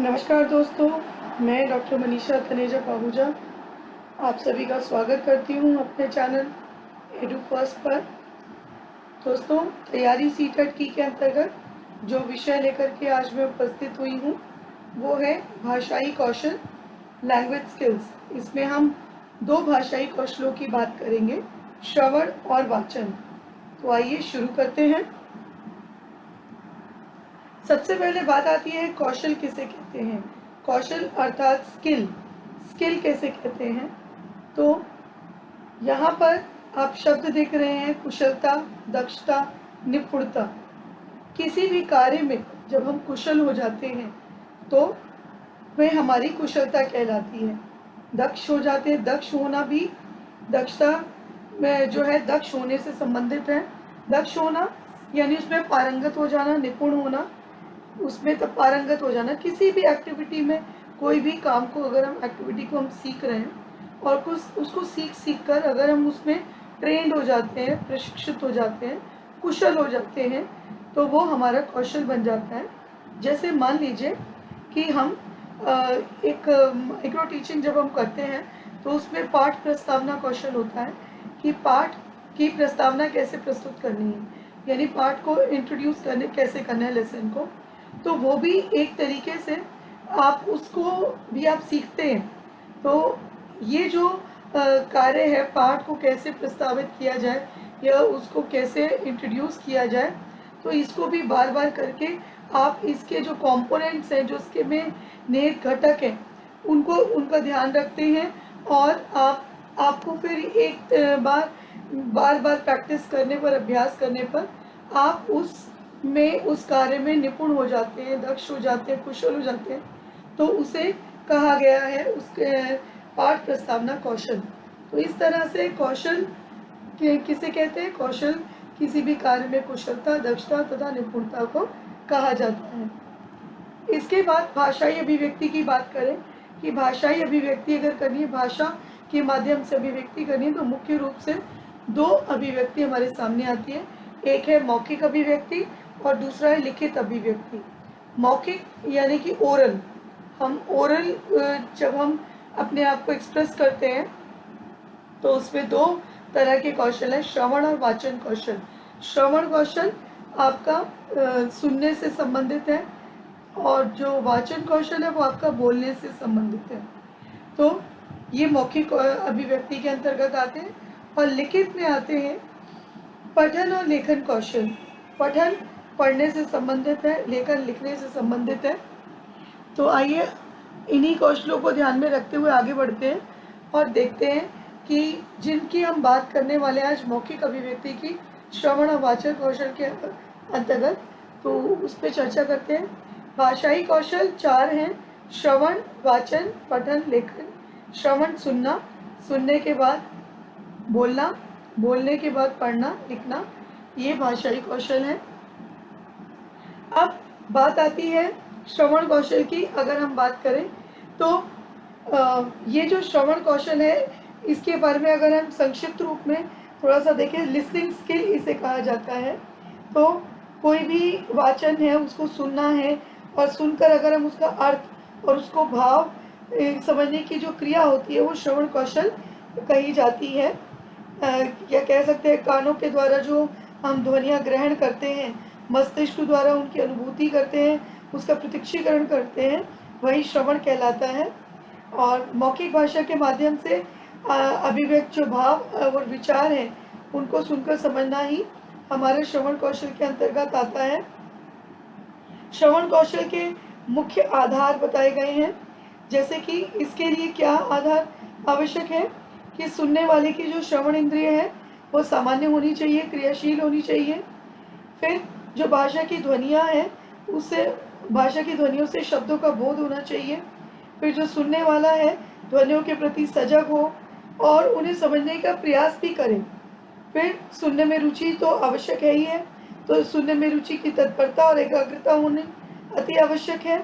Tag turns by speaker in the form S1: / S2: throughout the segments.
S1: नमस्कार दोस्तों, मैं डॉक्टर मनीषा तनेजा पाहूजा आप सभी का स्वागत करती हूँ अपने चैनल एडू फर्स्ट पर। दोस्तों, तैयारी सीटेट की के अंतर्गत जो विषय लेकर के आज मैं उपस्थित हुई हूँ वो है भाषाई कौशल, लैंग्वेज स्किल्स। इसमें हम दो भाषाई कौशलों की बात करेंगे, श्रवण और वाचन। तो आइए शुरू करते हैं। सबसे पहले बात आती है कौशल किसे कहते हैं। कौशल अर्थात स्किल, स्किल कैसे कहते हैं। तो यहाँ पर आप शब्द देख रहे हैं, कुशलता, दक्षता, निपुणता। किसी भी कार्य में जब हम कुशल हो जाते हैं तो वह हमारी कुशलता कहलाती है। दक्ष हो जाते हैं, दक्ष होना भी दक्षता में जो है दक्ष होने से संबंधित है। दक्ष होना यानी उसमें पारंगत हो जाना, निपुण होना, उसमें तब पारंगत हो जाना। किसी भी एक्टिविटी में, कोई भी काम को अगर हम एक्टिविटी को हम सीख रहे हैं और कुछ उसको सीख कर अगर हम उसमें ट्रेंड हो जाते हैं, प्रशिक्षित हो जाते हैं, कुशल हो जाते हैं, तो वो हमारा कौशल बन जाता है। जैसे मान लीजिए कि हम एक माइक्रो टीचिंग जब हम करते हैं तो उसमें पाठ प्रस्तावना कौशल होता है कि पाठ की प्रस्तावना कैसे प्रस्तुत करनी है, यानी पाठ को इंट्रोड्यूस करने कैसे करना है लेसन को। तो वो भी एक तरीके से आप उसको भी आप सीखते हैं। तो ये जो कार्य है, पाठ को कैसे प्रस्तावित किया जाए या उसको कैसे इंट्रोड्यूस किया जाए, तो इसको भी बार बार करके आप इसके जो कंपोनेंट्स हैं, जो इसके में नेक घटक हैं, उनका ध्यान रखते हैं। और आपको फिर एक बार बार प्रैक्टिस करने पर, अभ्यास करने पर आप उस कार्य में निपुण हो जाते हैं, दक्ष हो जाते हैं, कुशल हो जाते हैं। तो उसे कहा गया है उसके पाठ प्रस्तावना कौशल। तो इस तरह से कौशल किसे कहते हैं। कौशल किसी भी कार्य में कुशलता, दक्षता तथा निपुणता को कहा जाता है। इसके बाद भाषाई अभिव्यक्ति की बात करें कि भाषाई अभिव्यक्ति अगर करनी है, भाषा के माध्यम से अभिव्यक्ति करनी है, तो मुख्य रूप से दो अभिव्यक्ति हमारे सामने आती है। एक है मौखिक अभिव्यक्ति और दूसरा है लिखित अभिव्यक्ति। मौखिक यानी कि ओरल, हम ओरल जब हम अपने आप को एक्सप्रेस करते हैं तो उसमें दो तरह के कौशल है, श्रवण और वाचन कौशल। श्रवण कौशल आपका सुनने से संबंधित है और जो वाचन कौशल है वो आपका बोलने से संबंधित है। तो ये मौखिक अभिव्यक्ति के अंतर्गत आते हैं। और लिखित में आते हैं पठन और लेखन कौशल। पठन पढ़ने से संबंधित है, लेखन लिखने से संबंधित है। तो आइए इन्हीं कौशलों को ध्यान में रखते हुए आगे बढ़ते हैं और देखते हैं कि जिनकी हम बात करने वाले हैं आज मौखिक अभिव्यक्ति की, श्रवण और वाचन कौशल के अंतर्गत, तो उस पर चर्चा करते हैं। भाषाई कौशल 4 हैं, श्रवण, वाचन, पठन, लेखन। श्रवण सुनना, सुनने के बाद बोलना, बोलने के बाद पढ़ना, लिखना, ये भाषाई कौशल है। अब बात आती है श्रवण कौशल की। अगर हम बात करें तो ये जो श्रवण कौशल है इसके बारे में अगर हम संक्षिप्त रूप में थोड़ा सा देखें, लिसनिंग स्किल इसे कहा जाता है। तो कोई भी वाचन है उसको सुनना है और सुनकर अगर हम उसका अर्थ और उसको भाव समझने की जो क्रिया होती है वो श्रवण कौशल कही जाती है। या कह सकते हैं कानों के द्वारा जो हम ध्वनियाँ ग्रहण करते हैं, मस्तिष्क द्वारा उनकी अनुभूति करते हैं, उसका प्रत्यक्षीकरण करते हैं, वही श्रवण कहलाता है। और मौखिक भाषा के माध्यम से अभिव्यक्त जो भाव और विचार हैं उनको सुनकर समझना ही हमारे श्रवण कौशल के अंतर्गत आता है। श्रवण कौशल के मुख्य आधार बताए गए हैं, जैसे कि इसके लिए क्या आधार आवश्यक है कि सुनने वाले की जो श्रवण इंद्रिय है वो सामान्य होनी चाहिए, क्रियाशील होनी चाहिए। फिर जो भाषा की ध्वनियाँ हैं उससे, भाषा की ध्वनियों से शब्दों का बोध होना चाहिए। फिर जो सुनने वाला है ध्वनियों के प्रति सजग हो और उन्हें समझने का प्रयास भी करें। फिर सुनने में रुचि तो आवश्यक है ही है, तो सुनने में रुचि की तत्परता और एकाग्रता होनी अति आवश्यक है।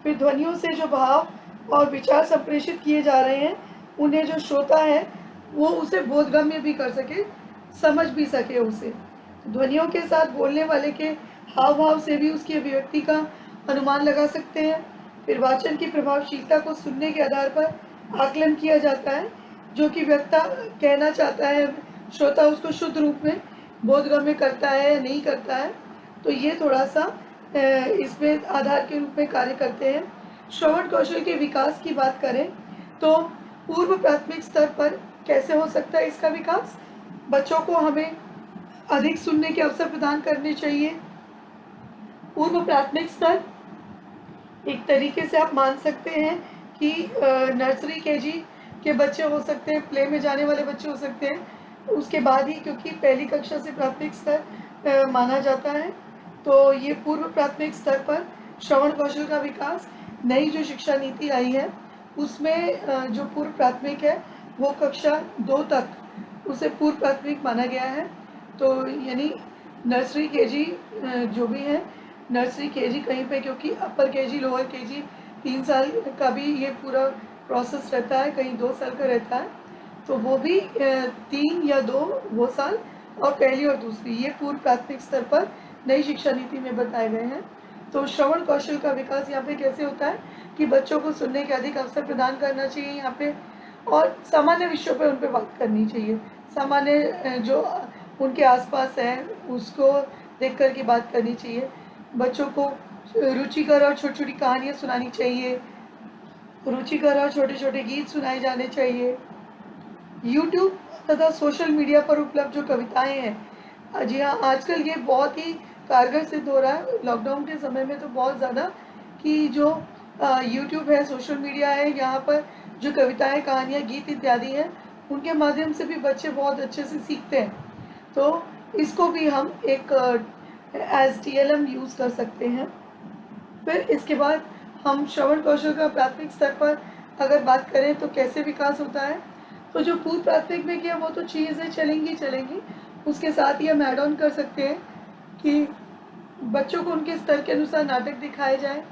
S1: फिर ध्वनियों से जो भाव और विचार संप्रेषित किए जा रहे हैं उन्हें जो श्रोता है वो उसे बोधगम्य भी कर सके, समझ भी सके उसे। ध्वनियों के साथ बोलने वाले के हाव भाव से भी उसकी अभिव्यक्ति का अनुमान लगा सकते हैं। फिर वाचन की प्रभावशीलता को सुनने के आधार पर आकलन किया जाता है, जो कि वक्ता कहना चाहता है श्रोता उसको शुद्ध रूप में बोधगम्य करता है या नहीं करता है। तो ये थोड़ा सा इसमें आधार के रूप में कार्य करते हैं। श्रवण कौशल के विकास की बात करें तो पूर्व प्राथमिक स्तर पर कैसे हो सकता है इसका विकास? बच्चों को हमें अधिक सुनने के अवसर प्रदान करने चाहिए। पूर्व प्राथमिक स्तर एक तरीके से आप मान सकते हैं कि नर्सरी केजी के बच्चे हो सकते हैं, प्ले में जाने वाले बच्चे हो सकते हैं, उसके बाद ही, क्योंकि पहली कक्षा से प्राथमिक स्तर माना जाता है। तो ये पूर्व प्राथमिक स्तर पर श्रवण कौशल का विकास, नई जो शिक्षा नीति आई है उसमें जो पूर्व प्राथमिक है वो कक्षा 2 तक उसे पूर्व प्राथमिक माना गया है। तो यानी नर्सरी केजी जो भी है, नर्सरी केजी कहीं पे, क्योंकि अपर केजी लोअर केजी 3 साल का भी ये पूरा प्रोसेस रहता है, कहीं 2 साल का रहता है, तो वो भी 3 या 2 वो साल, और पहली और दूसरी ये पूर्व प्राथमिक स्तर पर नई शिक्षा नीति में बताए गए हैं। तो श्रवण कौशल का विकास यहाँ पे कैसे होता है कि बच्चों को सुनने के अधिक अवसर प्रदान करना चाहिए यहाँ पे, और सामान्य विषयों पे उन पर बात करनी चाहिए। सामान्य जो उनके आसपास है उसको देख कर के बात करनी चाहिए। बच्चों को रुचिकर और छोटी छोटी कहानियाँ सुनानी चाहिए, रुचिकर और छोटे छोटे गीत सुनाए जाने चाहिए। यूट्यूब तथा सोशल मीडिया पर उपलब्ध जो कविताएं हैं, जी हाँ, आजकल ये बहुत ही कारगर सिद्ध हो रहा है लॉकडाउन के समय में तो बहुत ज़्यादा, कि जो यूट्यूब है, सोशल मीडिया है, यहाँ पर जो कविताएं, कहानियाँ, गीत इत्यादि हैं उनके माध्यम से भी बच्चे बहुत अच्छे से सीखते हैं। तो इसको भी हम एक STLM यूज़ कर सकते हैं। फिर इसके बाद हम श्रवण कौशल का प्राथमिक स्तर पर अगर बात करें तो कैसे विकास होता है, तो जो पूर्व प्राथमिक में किया वो तो चीज़ें चलेंगी, उसके साथ ही हम ऐड ऑन कर सकते हैं कि बच्चों को उनके स्तर के अनुसार नाटक दिखाए जाए।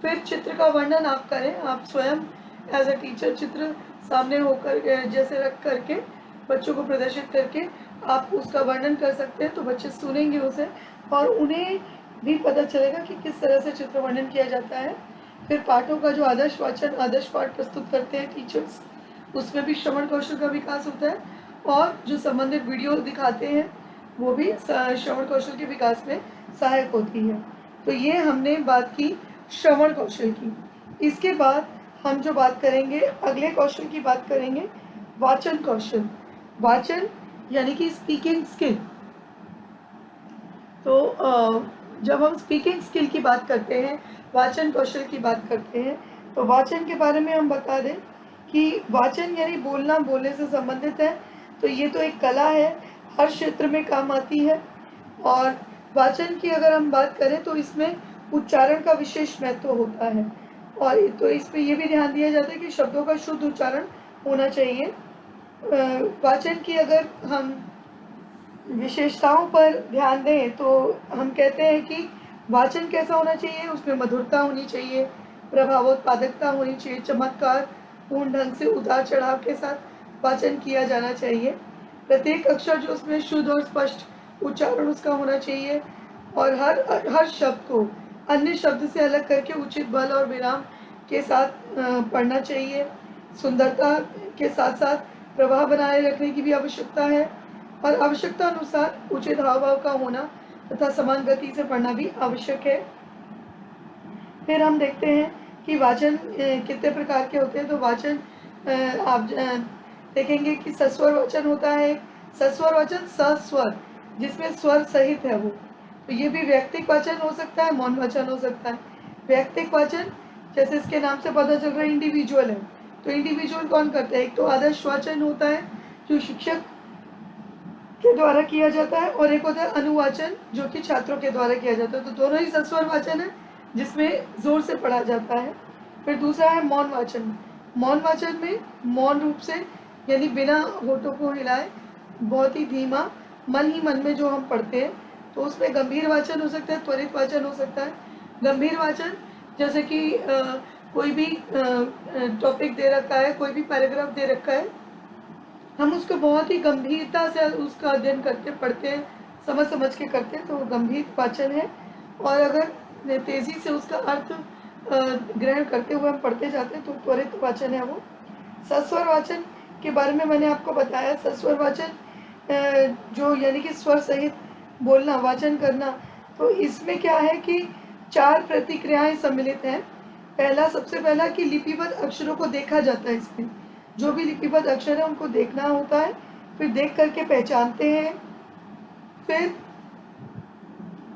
S1: फिर चित्र का वर्णन आप करें, आप स्वयं एज अ टीचर चित्र सामने होकर जैसे रख करके बच्चों को प्रदर्शित करके आप उसका वर्णन कर सकते हैं, तो बच्चे सुनेंगे उसे और उन्हें भी पता चलेगा कि किस तरह से चित्र वर्णन किया जाता है। फिर पाठों का जो आदर्श वाचन, आदर्श पाठ प्रस्तुत करते हैं टीचर्स, उसमें भी श्रवण कौशल का विकास होता है, और जो संबंधित वीडियो दिखाते हैं वो भी श्रवण कौशल के विकास में सहायक होती है। तो ये हमने बात की श्रवण कौशल की। इसके बाद हम जो बात करेंगे, अगले कौशल की बात करेंगे, वाचन कौशल। वाचन यानी कि स्पीकिंग स्किल। तो जब हम स्पीकिंग स्किल की बात करते हैं, वाचन कौशल की बात करते हैं, तो वाचन के बारे में हम बता दें कि वाचन यानी बोलना, बोलने से संबंधित है। तो ये तो एक कला है, हर क्षेत्र में काम आती है। और वाचन की अगर हम बात करें तो इसमें उच्चारण का विशेष महत्व होता है, और तो इस पर यह भी ध्यान दिया जाता है कि शब्दों का शुद्ध उच्चारण होना चाहिए। वाचन की अगर हम विशेषताओं पर ध्यान दें तो हम कहते हैं कि वाचन कैसा होना चाहिए, उसमें मधुरता होनी चाहिए, प्रभावोत्पादकता होनी चाहिए, चमत्कार पूर्ण ढंग से उतार चढ़ाव के साथ वाचन किया जाना चाहिए। प्रत्येक अक्षर जो उसमें शुद्ध और स्पष्ट उच्चारण उसका होना चाहिए, और हर शब्द को अन्य शब्द से अलग करके उचित बल और विराम के साथ पढ़ना चाहिए। सुंदरता के साथ साथ प्रभाव बनाए रखने की भी आवश्यकता है, और आवश्यकता अनुसार उचित हाव भाव का होना तथा समान गति से पढ़ना भी आवश्यक है। फिर हम देखते हैं कि वाचन कितने प्रकार के होते हैं। तो वाचन आप देखेंगे कि सस्वर वाचन होता है। सस्वर वाचन सस्वर, जिसमें स्वर सहित है वो, तो ये भी व्यक्तिक वाचन हो सकता है, मौन वाचन हो सकता है। व्यक्तिक वाचन जैसे इसके नाम से पता चल रहा है इंडिविजुअल है, तो इंडिविजुअल कौन करता है? एक तो आदर्श वाचन होता है जो शिक्षक के द्वारा किया जाता है, और एक होता है अनुवाचन जो कि छात्रों के द्वारा किया जाता है। तो दोनों ही सस्वर वाचन है जिसमें जोर से पढ़ा जाता है। फिर दूसरा है मौन वाचन। मौन वाचन में मौन रूप से, यानी बिना होठों को हिलाए, बहुत ही धीमा, मन ही मन में जो हम पढ़ते हैं, तो उसमें गंभीर वाचन हो सकता है, त्वरित वाचन हो सकता है। गंभीर वाचन जैसे कि कोई भी टॉपिक दे रखा है, कोई भी पैराग्राफ दे रखा है, हम उसको बहुत ही गंभीरता से उसका अध्ययन करते, पढ़ते हैं, समझ के करते हैं, तो वो गंभीर वाचन है। और अगर तेज़ी से उसका अर्थ ग्रहण करते हुए हम पढ़ते जाते हैं, तो त्वरित वाचन है वो। सस्वर वाचन के बारे में मैंने आपको बताया। सस्वर वाचन जो यानी कि स्वर सहित बोलना, वाचन करना, तो इसमें क्या है कि 4 प्रतिक्रियाएं सम्मिलित हैं। पहला, सबसे पहला कि लिपिबद्ध अक्षरों को देखा जाता है। इसमें जो भी लिपिबद्ध अक्षर है उनको देखना होता है, फिर देख करके पहचानते हैं, फिर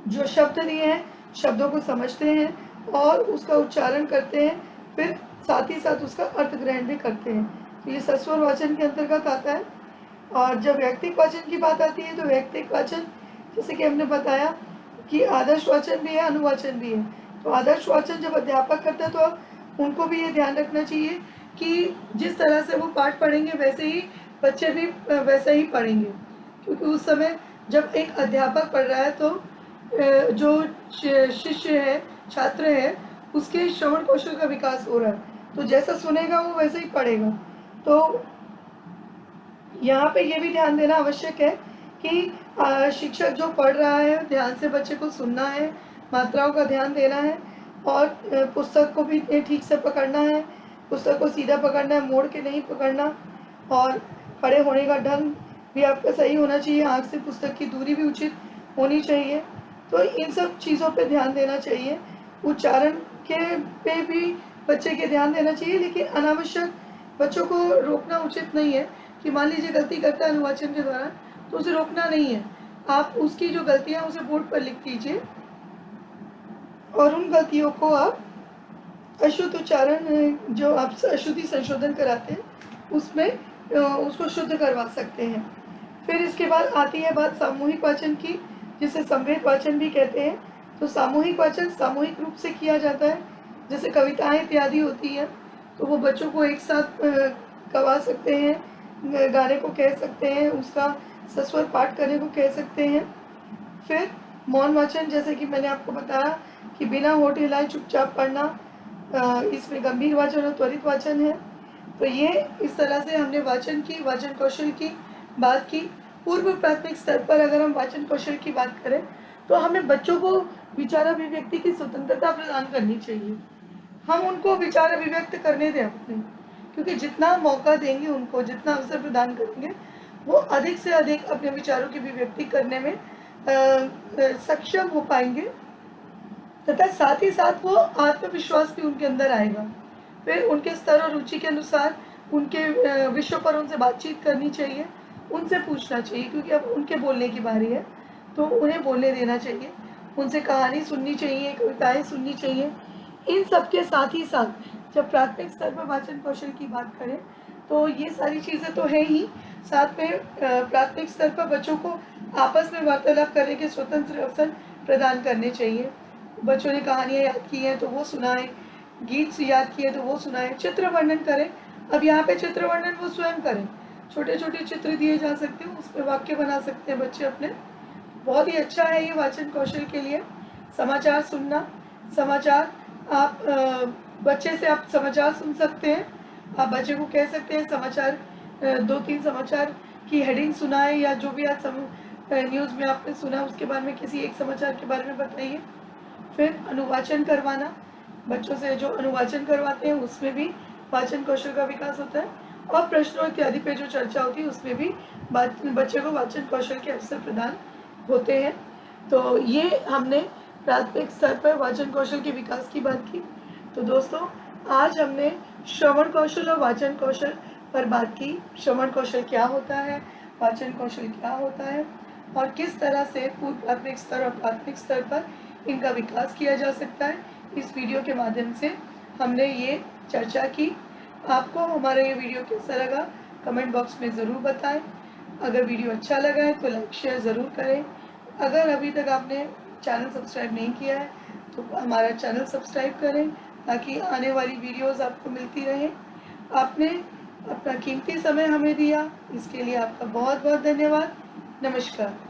S1: जो शब्द दिए हैं शब्दों को समझते हैं और उसका उच्चारण करते हैं, फिर साथ ही साथ उसका अर्थ ग्रहण भी करते हैं। तो ये सस्वर वाचन के अंतर्गत आता है। और जब व्यक्तिक वाचन की बात आती है, तो व्यक्तिक वाचन जैसे कि हमने बताया कि आदर्श वाचन भी है, अनुवाचन भी है। तो आदर्श वाचन जब अध्यापक करता है तो उनको भी ये ध्यान रखना चाहिए कि जिस तरह से वो पाठ पढ़ेंगे वैसे ही बच्चे भी वैसे ही पढ़ेंगे, क्योंकि उस समय जब एक अध्यापक पढ़ रहा है तो जो शिष्य है, छात्र है, उसके श्रवण कौशल का विकास हो रहा है, तो जैसा सुनेगा वो वैसे ही पढ़ेगा। तो यहाँ पे ये भी ध्यान देना आवश्यक है कि शिक्षक जो पढ़ रहा है ध्यान से बच्चे को सुनना है, मात्राओं का ध्यान देना है और पुस्तक को भी ठीक से पकड़ना है, पुस्तक को सीधा पकड़ना है, मोड़ के नहीं पकड़ना, और खड़े होने का ढंग भी आपका सही होना चाहिए, आँख से पुस्तक की दूरी भी उचित होनी चाहिए। तो इन सब चीज़ों पे ध्यान देना चाहिए। उच्चारण के पे भी बच्चे के ध्यान देना चाहिए, लेकिन अनावश्यक बच्चों को रोकना उचित नहीं है कि मान लीजिए गलती करता है अनुवाचन के दौरान, तो उसे रोकना नहीं है। आप उसकी जो गलतियाँ उसे बोर्ड पर लिख दीजिए और उन गलतियों को आप अशुद्ध उच्चारण जो आप अशुद्धि संशोधन कराते हैं उसमें उसको शुद्ध करवा सकते हैं। फिर इसके बाद आती है बात सामूहिक वाचन की, जिसे समवेत वाचन भी कहते हैं। तो सामूहिक वाचन सामूहिक रूप से किया जाता है, जैसे कविताएं इत्यादि होती हैं, तो वो बच्चों को एक साथ गवा सकते हैं, गाने को कह सकते हैं, उसका सस्वर पाठ करने को कह सकते हैं। फिर मौन वाचन, जैसे कि मैंने आपको बताया कि बिना होठ हिलाए चुपचाप पढ़ना, इसमें गंभीर वाचन और त्वरित वाचन है। तो ये इस तरह से हमने वाचन की, वाचन कौशल की बात की। पूर्व प्राथमिक स्तर पर अगर हम वाचन कौशल की बात करें तो हमें बच्चों को विचार अभिव्यक्ति की स्वतंत्रता प्रदान करनी चाहिए। हम उनको विचार अभिव्यक्त करने दें अपने, क्योंकि जितना मौका देंगे उनको, जितना अवसर प्रदान करेंगे, वो अधिक से अधिक अपने विचारों की अभिव्यक्ति करने में सक्षम हो पाएंगे, तथा साथ ही साथ वो आत्मविश्वास भी उनके अंदर आएगा। फिर उनके स्तर और रुचि के अनुसार उनके विषयों पर उनसे बातचीत करनी चाहिए, उनसे पूछना चाहिए, क्योंकि अब उनके बोलने की बारी है तो उन्हें बोलने देना चाहिए, उनसे कहानी सुननी चाहिए, कविताएं सुननी चाहिए। इन सब के साथ ही साथ जब प्राथमिक स्तर पर वाचन कौशल की बात करें तो ये सारी चीज़ें तो है ही, साथ में प्राथमिक स्तर पर बच्चों को आपस में वार्तालाप करने के स्वतंत्र अवसर प्रदान करने चाहिए। बच्चों ने कहानियाँ याद की हैं तो वो सुनाएं, गीत याद किए तो वो सुनाएं, चित्र वर्णन करें। अब यहाँ पे चित्र वर्णन वो स्वयं करें, छोटे छोटे चित्र दिए जा सकते हैं, उस पर वाक्य बना सकते हैं बच्चे अपने। बहुत ही अच्छा है ये वाचन कौशल के लिए। समाचार सुनना, समाचार आप बच्चे से आप समाचार सुन सकते हैं। आप बच्चे को कह सकते हैं समाचार 2-3 समाचार की हेडिंग सुनाएं, या जो भी आज न्यूज़ में आपने सुना उसके बारे में किसी एक समाचार के बारे में बताइए। फिर अनुवाचन करवाना, बच्चों से जो अनुवाचन करवाते हैं उसमें भी वाचन कौशल का विकास होता है, और प्रश्नों इत्यादि पे जो चर्चा होती है उसमें भी बच्चे को वाचन कौशल के अवसर प्रदान होते हैं। तो ये हमने प्राथमिक स्तर पर वाचन कौशल के विकास की बात की। तो दोस्तों, आज हमने श्रवण कौशल और वाचन कौशल पर बात की। श्रवण कौशल क्या होता है, वाचन कौशल क्या होता है, और किस तरह से पूर्व प्राथमिक स्तर और प्राथमिक स्तर पर इनका विकास किया जा सकता है। इस वीडियो के माध्यम से हमने ये चर्चा की। आपको हमारा ये वीडियो कैसा लगा कमेंट बॉक्स में ज़रूर बताएं। अगर वीडियो अच्छा लगा है तो लाइक शेयर ज़रूर करें। अगर अभी तक आपने चैनल सब्सक्राइब नहीं किया है तो हमारा चैनल सब्सक्राइब करें, ताकि आने वाली वीडियोस आपको मिलती रहें। आपने अपना कीमती समय हमें दिया, इसके लिए आपका बहुत बहुत धन्यवाद। नमस्कार।